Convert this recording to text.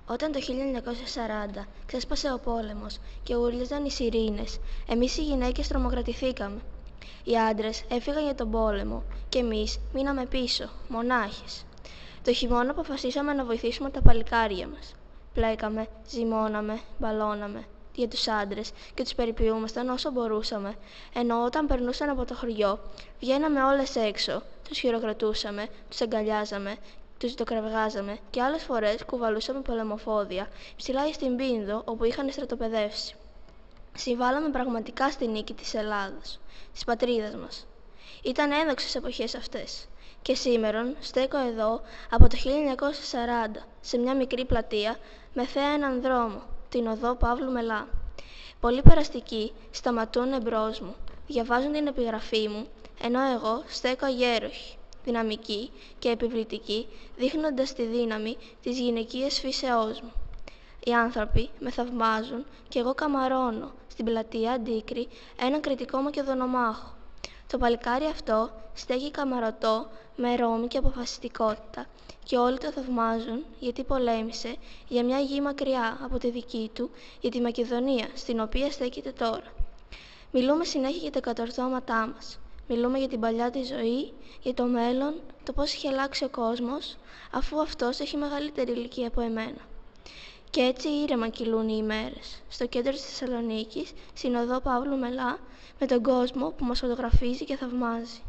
Όταν το 1940 ξέσπασε ο πόλεμος και ούρλιαζαν οι σιρήνες, εμείς οι γυναίκες τρομοκρατηθήκαμε. Οι άντρες έφυγαν για τον πόλεμο και εμείς μείναμε πίσω, μονάχες. Το χειμώνα αποφασίσαμε να βοηθήσουμε τα παλικάρια μας. Πλέκαμε, ζυμώναμε, μπαλώναμε για τους άντρες και τους περιποιούμασταν όσο μπορούσαμε, ενώ όταν περνούσαν από το χωριό, βγαίναμε όλες έξω, τους χειροκροτούσαμε, τους αγκαλιάζαμε, τους ζητοκραυγάζαμε και άλλες φορές κουβαλούσαμε πολεμοφόδια ψηλά στην Πίνδο όπου είχαν στρατοπεδεύσει. Συμβάλαμε πραγματικά στη νίκη της Ελλάδας, της πατρίδας μας. Ήταν έδοξες εποχές αυτές. Και σήμερον στέκω εδώ από το 1940 σε μια μικρή πλατεία με θέα έναν δρόμο, την οδό Παύλου Μελά. Πολλοί περαστικοί σταματούν εμπρός μου, διαβάζουν την επιγραφή μου, ενώ εγώ στέκω αγέροχη, δυναμική και επιβλητική, δείχνοντας τη δύναμη της γυναικείας φύσεώς μου. Οι άνθρωποι με θαυμάζουν και εγώ καμαρώνω στην πλατεία Αντίκρη έναν κριτικό μακεδονομάχο. Το παλικάρι αυτό στέκει καμαρωτό με ρόμη και αποφασιστικότητα και όλοι το θαυμάζουν γιατί πολέμησε για μια γη μακριά από τη δική του, για τη Μακεδονία, στην οποία στέκεται τώρα. Μιλούμε συνέχεια για τα κατορθώματά μας. Μιλούμε για την παλιά τη ζωή, για το μέλλον, το πώς έχει αλλάξει ο κόσμος, αφού αυτός έχει μεγαλύτερη ηλικία από εμένα. Και έτσι ήρεμα κυλούν οι ημέρες, στο κέντρο της Θεσσαλονίκης, στην οδό Παύλου Μελά, με τον κόσμο που μας φωτογραφίζει και θαυμάζει.